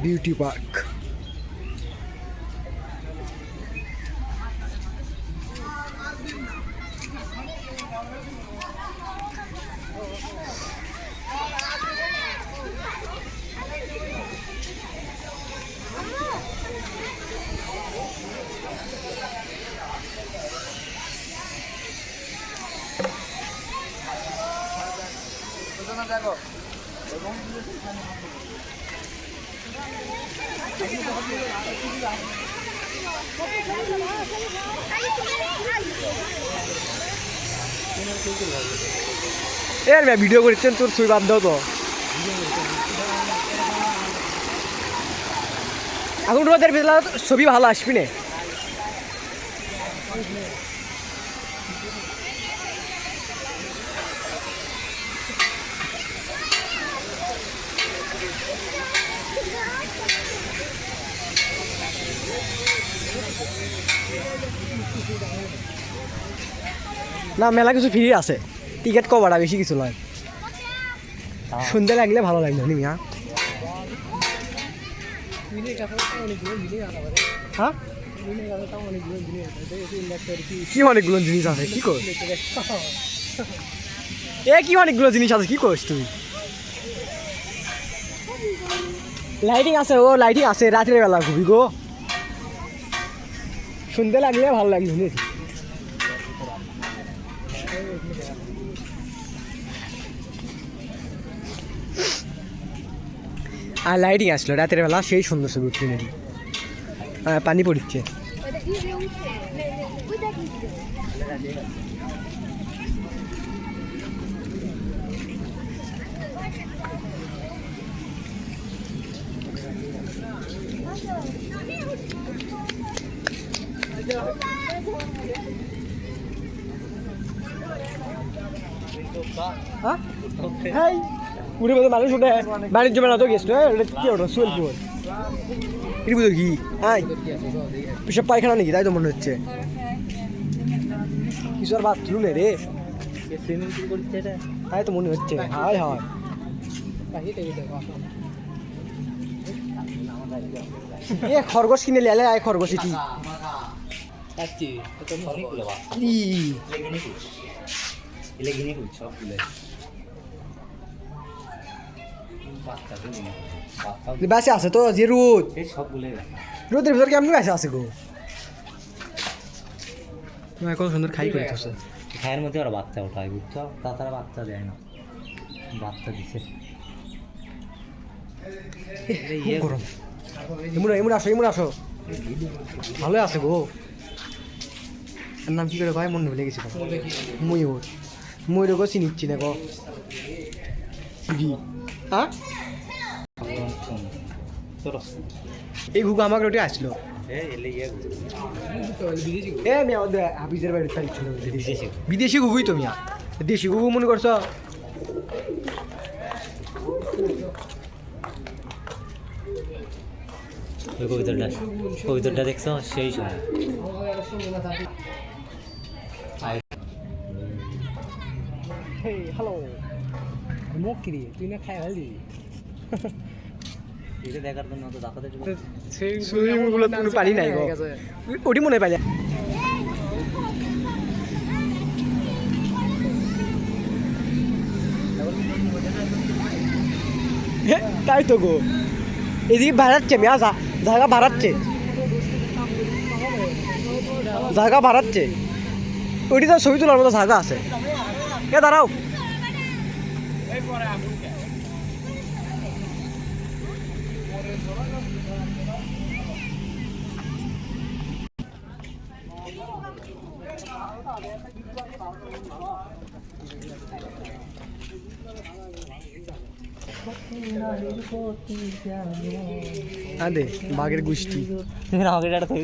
Beauty park. এর video করছেন তোর ছবি বাদ দাও তো এখন রোদের বেলা ছবি ভালো আসবি না। না মেলা কিছু ফ্রি আছে, টিকিট কভারটা বেশি কিছু নয়। সন্ধ্যে লাগলে ভালো লাগবে নি মিয়া। হ্যাঁ কি অনেকগুলো জিনিস আছে কি কর কি অনেকগুলো জিনিস আছে কি করছ তুই? লাইটিং আছে, ও লাইটিং আছে রাতের বেলা ঘুবি গো, সন্ধ্যে লাগলে ভালো লাগবে নি। আর লাইটিং আসলো রাতের বেলা, সেই সুন্দর ছবি উঠছে। পানি পড়ছে। উড়ে মতো মানুষ উঠে বাণিজ্য মেলা তো গেছিল কি ওটা সোলপুর এর ভিতর কি সব পায়খানা নাকি তাই তো মনে হচ্ছে, কিছু আর বাথরুম রে তাই তো মনে হচ্ছে। হায় হায় খরগোশ কিনে লেলে আয় খরগোশ কি বাসে আছে তো যে রোদ, রোদের ভিতর কেমন বাসে আছে গো, কত সুন্দর খাই করে থাকছে। খায়ের মধ্যে ওরা বাচ্চা ওঠায় বুঝছো, তাছাড়া বাচ্চা দেয় না, বাচ্চা দিছে। গরম এমন এমন আসো এমন আসো, ভালো আছে গো। এর নাম কি করে ভাই মনে ভুলে গেছি। ময়ূর, ময়ূর গো চিনিচ্ছি না গো। হ্যাঁ এই ঘুঘু আমাকে ওটা আসলো হাফিজের বাড়ি ছিল বিদেশি ঘুঘুই তো মিয়া, দেশি ঘুঘু মনে করছো? কবিতাটা দেখছো সেই সময় হ্যালো মুখ কিরি তুই না খাই ভালো এটা দেখার জন্য তো দেখাতে সুইমিংগুলো তুমি পারি নাই গো ওটি মনে পাইলে তাই তো গো এদিকে বাড়াচ্ছে মিয়া জায়গা বাড়াচ্ছে, জায়গা বাড়াচ্ছে ওইটি তো ছবি তোলার মতো জায়গা আছে। এ দাঁড়াও আদে বাঘের গোষ্ঠী আমাকে একটা ছবি